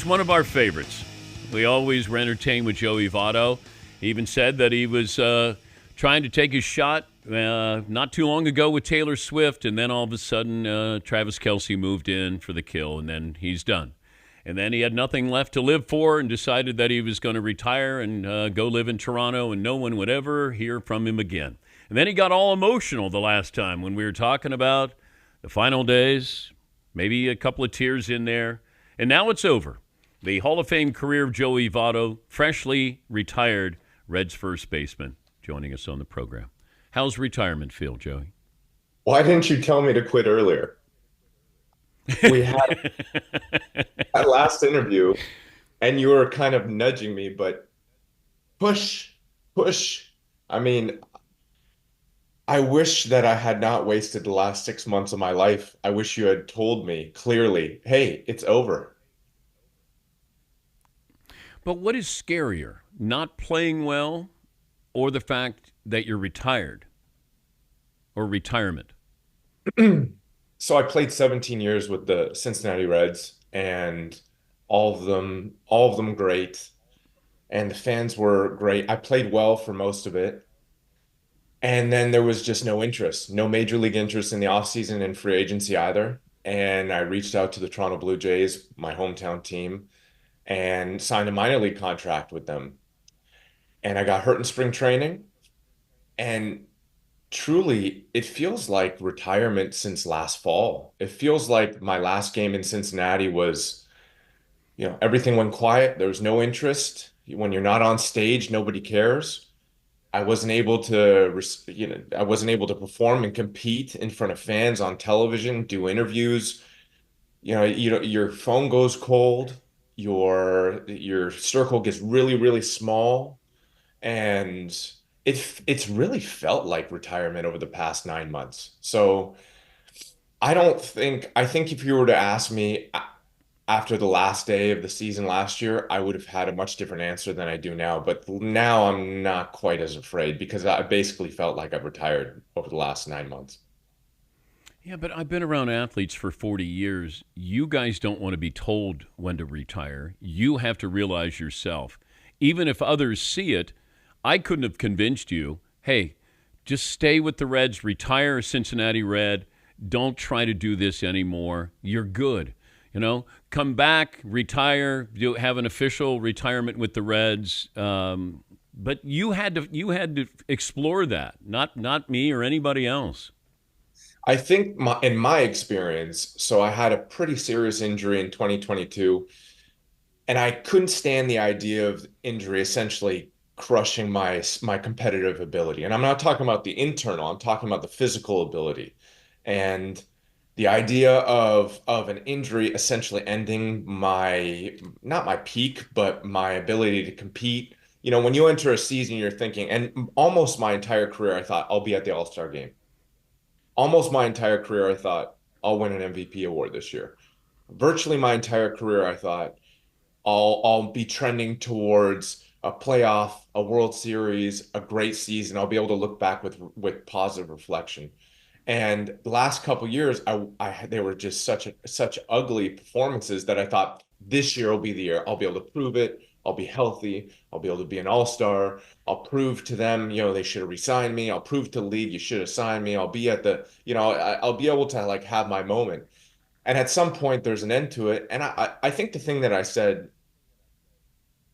one of our favorites. We always were entertained with Joey Votto. He even said that he was trying to take his shot not too long ago with Taylor Swift, and then all of a sudden Travis Kelce moved in for the kill, and then he's done. And then he had nothing left to live for and decided that he was going to retire and go live in Toronto, and no one would ever hear from him again. And then he got all emotional the last time when we were talking about the final days, maybe a couple of tears in there. And now it's over. The Hall of Fame career of Joey Votto, freshly retired Reds first baseman, joining us on the program. How's retirement feel, Joey? Why didn't you tell me to quit earlier? We had that last interview and you were kind of nudging me, but push, push. I mean, I wish that I had not wasted the last 6 months of my life. I wish you had told me clearly, hey, it's over. But what is scarier, not playing well or the fact that you're retired or retirement? So I played 17 years with the Cincinnati Reds and all of them great. And the fans were great. I played well for most of it. And then there was just no interest, no major league interest in the offseason and free agency either. And I reached out to the Toronto Blue Jays, my hometown team, and signed a minor league contract with them. And I got hurt in spring training. And truly, it feels like retirement since last fall. It feels like my last game in Cincinnati was, everything went quiet. There was no interest. When you're not on stage, nobody cares. I wasn't able to perform and compete in front of fans on television, do interviews. Your phone goes cold, your circle gets really, really small, and it's really felt like retirement over the past 9 months. So I think if you were to ask me after the last day of the season last year, I would have had a much different answer than I do now. But now I'm not quite as afraid because I basically felt like I've retired over the last 9 months. Yeah, but I've been around athletes for 40 years. You guys don't want to be told when to retire. You have to realize yourself. Even if others see it, I couldn't have convinced you, hey, just stay with the Reds, retire a Cincinnati Red. Don't try to do this anymore. You're good. Come back, retire, have an official retirement with the Reds. But you had to explore that, not me or anybody else. I think in my experience, so I had a pretty serious injury in 2022, and I couldn't stand the idea of injury essentially crushing my competitive ability. And I'm not talking about the internal, I'm talking about the physical ability. And the idea of an injury essentially ending my not my peak, but my ability to compete. When you enter a season, you're thinking, and almost my entire career, I thought I'll be at the All-Star game. Almost my entire career, I thought I'll win an MVP award this year. Virtually my entire career, I thought I'll be trending towards a playoff, a World Series, a great season. I'll be able to look back with positive reflection. And the last couple years, they were just such ugly performances that I thought this year will be the year. I'll be able to prove it. I'll be healthy. I'll be able to be an all-star. I'll prove to them, they should have re-signed me. I'll prove to the league, you should have signed me. I'll be at I'll be able to like have my moment. And at some point, there's an end to it. And I think the thing that I said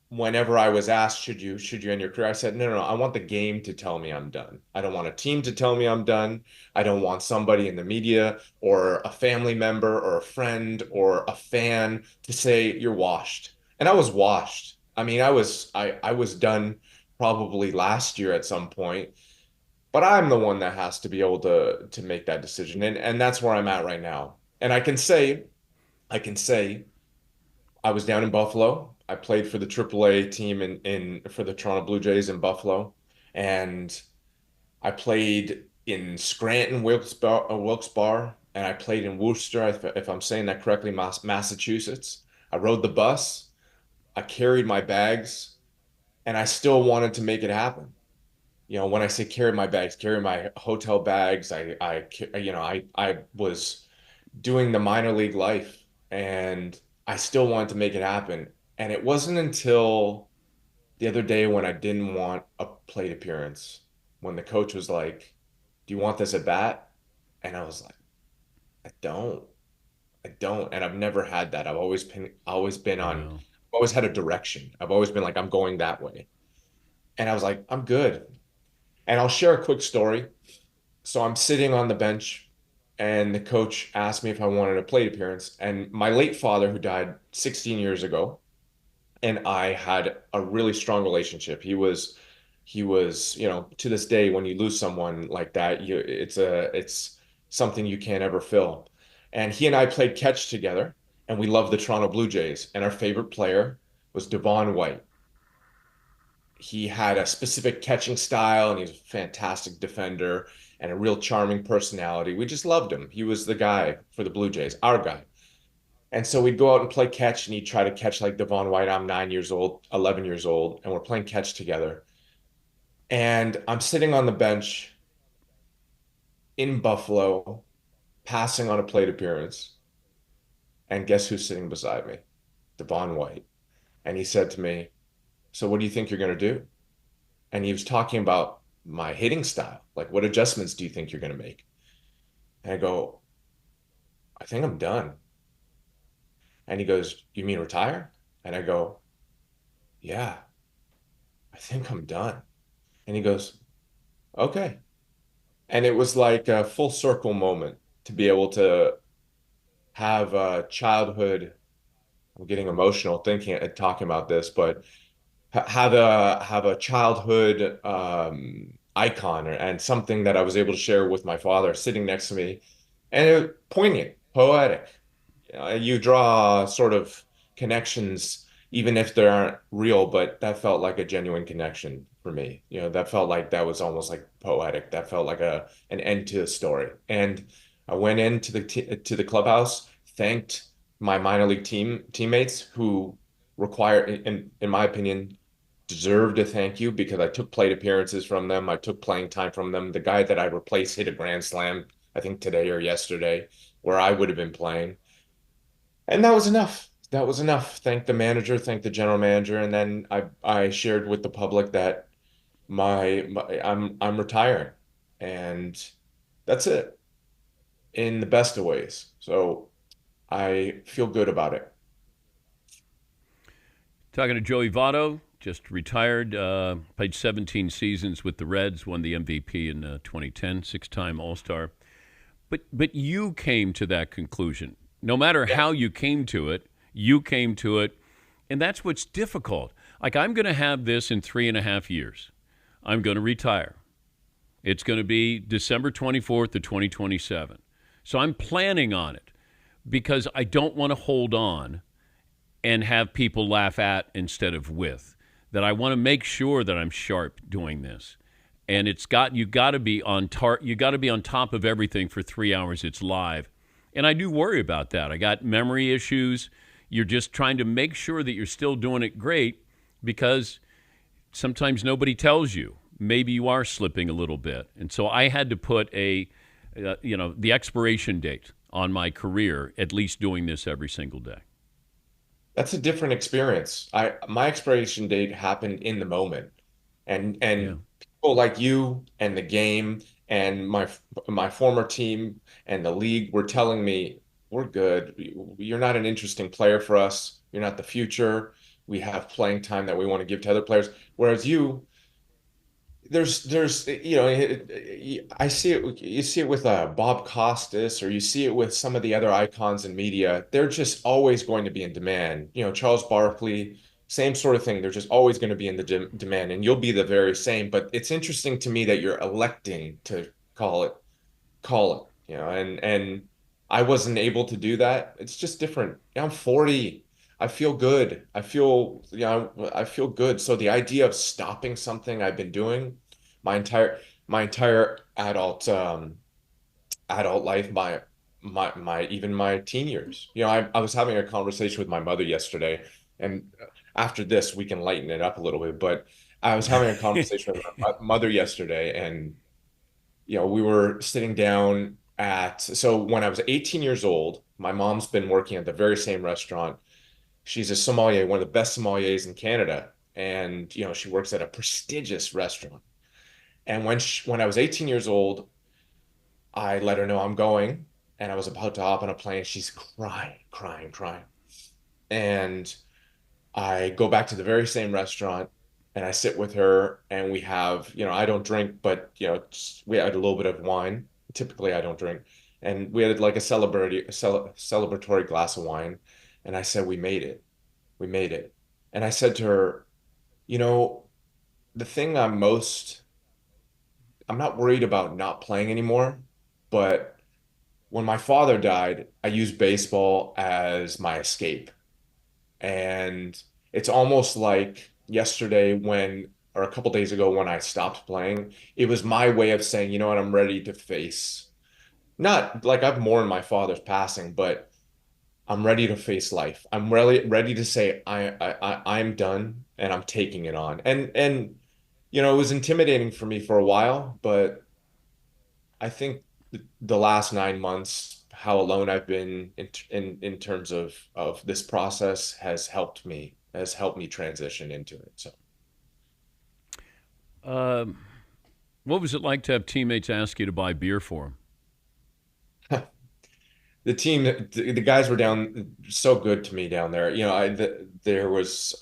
whenever I was asked, should you end your career? I said, no, no, no. I want the game to tell me I'm done. I don't want a team to tell me I'm done. I don't want somebody in the media or a family member or a friend or a fan to say you're washed. And I was washed. I mean, I was done probably last year at some point, but I'm the one that has to be able to make that decision. And that's where I'm at right now. And I can say I was down in Buffalo. I played for the AAA team in for the Toronto Blue Jays in Buffalo, and I played in Scranton, Wilkes-Barre, and I played in Worcester, if I'm saying that correctly, Massachusetts. I rode the bus. I carried my bags, and I still wanted to make it happen. When I say carry my bags, carry my hotel bags, I was doing the minor league life, and I still wanted to make it happen. And it wasn't until the other day when I didn't want a plate appearance, when the coach was like, "Do you want this at bat?" And I was like, "I don't. I don't." And I've never had that. Wow. I've always had a direction. I've always been like, I'm going that way. And I was like, I'm good. And I'll share a quick story. So I'm sitting on the bench, and the coach asked me if I wanted a plate appearance. And my late father, who died 16 years ago, and I had a really strong relationship. To this day, when you lose someone like that, it's something you can't ever fill. And he and I played catch together, and we loved the Toronto Blue Jays. And our favorite player was Devon White. He had a specific catching style, and he's a fantastic defender and a real charming personality. We just loved him. He was the guy for the Blue Jays, our guy. And so we'd go out and play catch, and he'd try to catch like Devon White. I'm 9 years old, 11 years old, and we're playing catch together. And I'm sitting on the bench in Buffalo, passing on a plate appearance. And guess who's sitting beside me? Devon White. And he said to me, "So what do you think you're going to do?" And he was talking about my hitting style. Like, what adjustments do you think you're going to make? And I go, "I think I'm done." And he goes, "You mean retire?" And I go, "Yeah, I think I'm done." And he goes, "Okay." And it was like a full circle moment to be able to have a childhood. I'm getting emotional thinking and talking about this, but have a childhood icon and something that I was able to share with my father sitting next to me, and it was poignant, poetic. You draw sort of connections, even if they aren't real, but that felt like a genuine connection for me. That felt like that was almost like poetic. That felt like an end to the story. And I went into to the clubhouse, thanked my minor league teammates who in my opinion, deserve to thank you because I took plate appearances from them. I took playing time from them. The guy that I replaced hit a grand slam, I think today or yesterday, where I would have been playing. And that was enough. That was enough. Thank the manager, thank the general manager, and then I shared with the public that I'm retiring, and that's it in the best of ways. So I feel good about it. Talking to Joey Votto, just retired, played 17 seasons with the Reds, won the MVP in 2010, six-time All-Star. But you came to that conclusion. No matter Yeah. how you came to it, you came to it, and that's what's difficult. Like I'm going to have this in 3.5 years. I'm going to retire. It's going to be December 24th of 2027. So I'm planning on it because I don't want to hold on and have people laugh at instead of with. That I want to make sure that I'm sharp doing this. And you got to be you got to be on top of everything for 3 hours it's live. And I do worry about that. I got memory issues. You're just trying to make sure that you're still doing it great because sometimes nobody tells you. Maybe you are slipping a little bit. And so I had to put the expiration date on my career, at least doing this every single day. That's a different experience. My expiration date happened in the moment. Yeah. And people like you and the game and my former team and the league were telling me, "We're good. You're not an interesting player for us. You're not the future. We have playing time that we want to give to other players." Whereas I see it. You see it with Bob Costas, or you see it with some of the other icons in media. They're just always going to be in demand. Charles Barkley, same sort of thing. They're just always going to be in the demand, and you'll be the very same. But it's interesting to me that you're electing to call it call it, and I wasn't able to do that. It's just different. I'm 40. I feel good. I feel good. So the idea of stopping something I've been doing my entire my entire adult life, my even my teen years. I was having a conversation with my mother yesterday, and after this we can lighten it up a little bit, but I was having a conversation with my mother yesterday, and we were sitting down so when I was 18 years old, my mom's been working at the very same restaurant. She's a sommelier, one of the best sommeliers in Canada, and she works at a prestigious restaurant. And when I was 18 years old, I let her know I'm going, and I was about to hop on a plane. She's crying, crying, crying. And I go back to the very same restaurant and I sit with her and we have, I don't drink, but we had a little bit of wine. Typically I don't drink. And we had like a celebratory glass of wine. And I said, we made it. We made it. And I said to her, you know, the thing I'm not worried about not playing anymore, but when my father died, I used baseball as my escape. And it's almost like yesterday or a couple days ago when I stopped playing, it was my way of saying, you know what, I'm ready to face, not like I've mourned my father's passing, but I'm ready to face life. I'm really ready to say I'm done and I'm taking it on. And it was intimidating for me for a while, but I think the last 9 months, how alone I've been in terms of this process has helped me transition into it. So Um, what was it like to have teammates ask you to buy beer for them? the guys were down so good to me down there. There was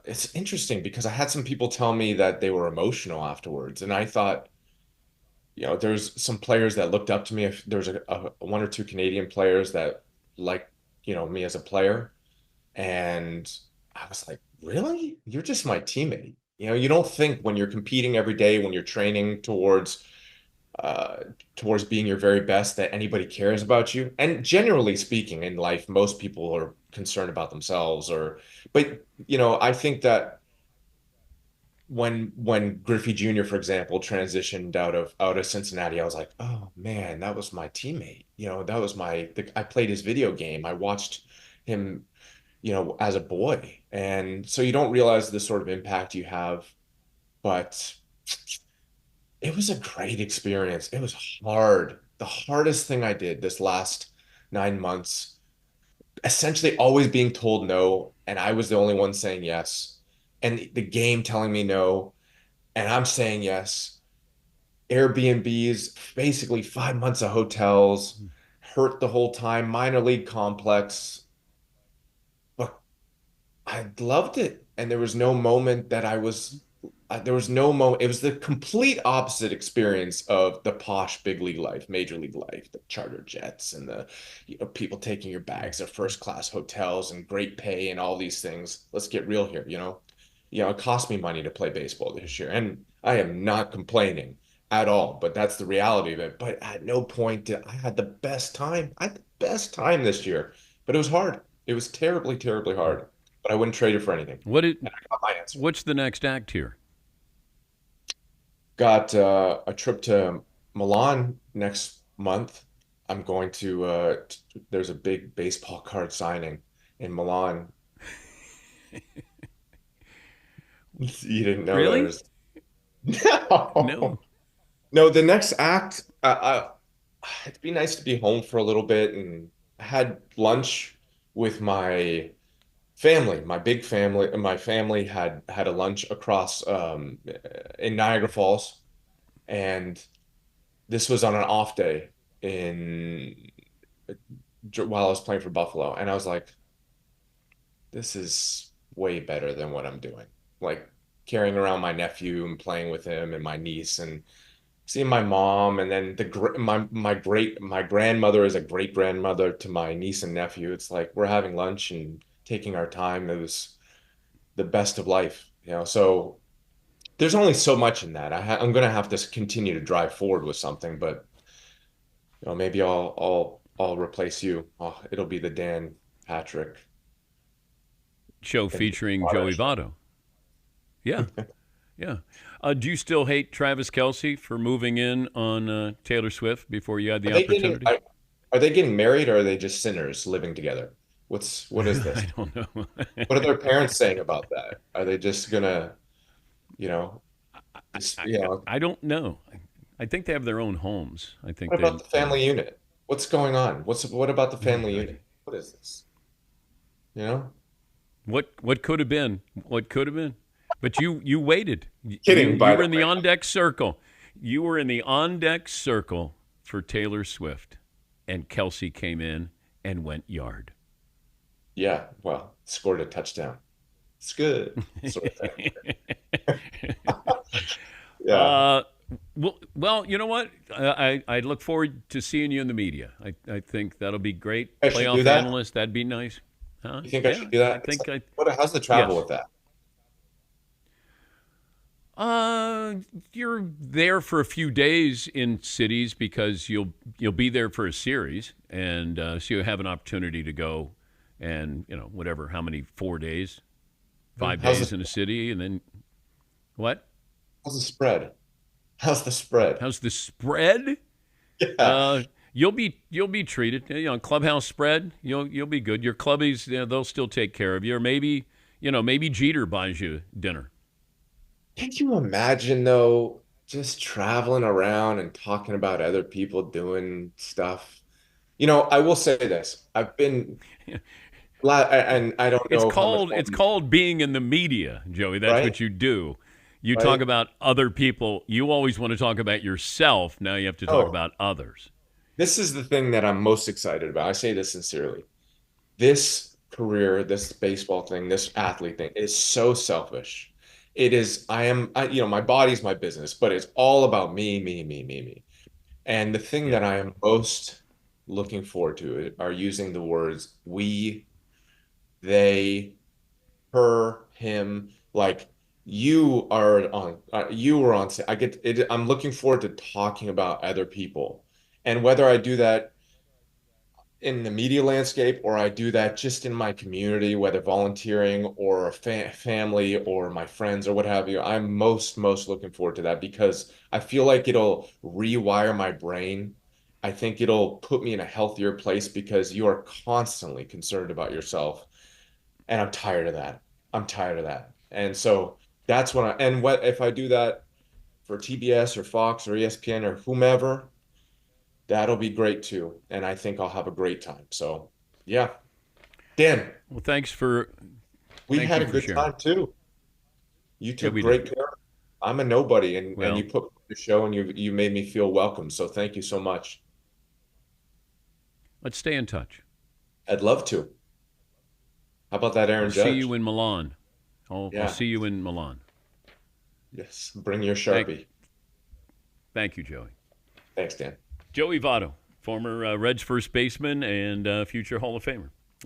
it's interesting because I had some people tell me that they were emotional afterwards, and I thought, there's some players that looked up to me. If there's a one or two Canadian players that like, me as a player. And I was like, really? You're just my teammate. You don't think when you're competing every day, when you're training uh, towards being your very best, that anybody cares about you. And generally speaking, in life, most people are concerned about themselves. But I think that when Griffey Jr., for example, transitioned out of Cincinnati, I was like, oh man, that was my teammate. That was I played his video game. I watched him as a boy. And so you don't realize the sort of impact you have, but it was a great experience. It was hard. The hardest thing I did this last 9 months, essentially always being told no, and I was the only one saying yes. And the game telling me no, and I'm saying yes. Airbnbs, basically 5 months of hotels, hurt the whole time, minor league complex. But I loved it. And there was no moment. It was the complete opposite experience of the posh big league life, major league life, the charter jets and the people taking your bags of first class hotels and great pay and all these things. Let's get real here, it cost me money to play baseball this year. And I am not complaining at all, but that's the reality of it. But at no point did I had the best time. I had the best time this year, but it was hard. It was terribly, terribly hard, but I wouldn't trade it for anything. What it, And I got my answer. what's the next act here? Got a trip to Milan next month. I'm going there's a big baseball card signing in Milan. You didn't know Really? there's no. No. No, the next act, it'd be nice to be home for a little bit, and I had lunch with my family, my big family. My family had a lunch across in Niagara Falls, and this was on an off day in while I was playing for Buffalo, and I was like, this is way better than what I'm doing. Like carrying around my nephew and playing with him and my niece and seeing my mom, and then my grandmother is a great grandmother to my niece and nephew. It's like we're having lunch and taking our time. It was the best of life. So there's only so much in that. I'm gonna have to continue to drive forward with something, but maybe I'll replace you. Oh, it'll be the Dan Patrick Show and featuring Votto Joey show. Votto. Yeah, yeah. Do you still hate Travis Kelsey for moving in on Taylor Swift before you had Are the they getting opportunity? are they getting married, or are they just sinners living together? What is I this? don't know. What are their parents saying about that? Are they just gonna, you know, just, I, I don't know. I think they have their own homes. I think what they, about the family unit? What's going on? What about the family unit? What is this? You know? What could have been? What could have been? But you waited. You Kidding, you by were the in the way. on deck circle. You were in the on deck circle for Taylor Swift, and Kelsey came in and went yard. Yeah, well, scored a touchdown. It's good. Sort of thing. Yeah. uh, well, you know what? I look forward to seeing you in the media. I think that'll be great. I should do Playoff that. analyst, that'd be nice. Huh? You think I Yeah, should do I that? think I. How's the travel Yes. with that? Uh, you're there for a few days in cities because you'll be there for a series, and so you have an opportunity to go and whatever, how many 4 days, five How's days in a city, and then what? the spread? How's the spread? How's the spread? Yeah. Uh, you'll be treated. Clubhouse spread. You'll be good. Your clubbies, they'll still take care of you, or maybe Jeter buys you dinner. Can you imagine though, just traveling around and talking about other people doing stuff? I will say this. I've been, and I don't It's know how much called more, it's called being in the media, Joey. That's right? what you do. You talk Right? about other people. You always want to talk about yourself. Now you have to talk Oh, about others. this is the thing that I'm most excited about. I say this sincerely. This career, this baseball thing, this athlete thing is so selfish. It is, my body's my business, but it's all about me, me, me, me, me. And the thing Yeah. that I am most looking forward to are using the words we, they, her, him. Like you were on. I get it. I'm looking forward to talking about other people, and whether I do that in the media landscape or I do that just in my community, whether volunteering or a family or my friends or what have you, I'm most looking forward to that because I feel like it'll rewire my brain. I think it'll put me in a healthier place because you are constantly concerned about yourself, and I'm tired of that. I'm tired of that. And so that's when and what if I do that for TBS or Fox or ESPN or whomever, that'll be great too. And I think I'll have a great time. So, yeah. Dan, Well, we thank had you a for good sharing. time too. You Yeah, took we did. great care. I'm a nobody and you Well, put me on the show and you made me feel welcome. So thank you so much. let's stay in touch. I'd love to. How about that, I'll Aaron see you Judge? in Milan. I'll Yeah. see you in Milan. Yes. Bring your Thank Sharpie. thank you, Joey. Thanks, Dan. Joey Votto, former Reds first baseman and future Hall of Famer.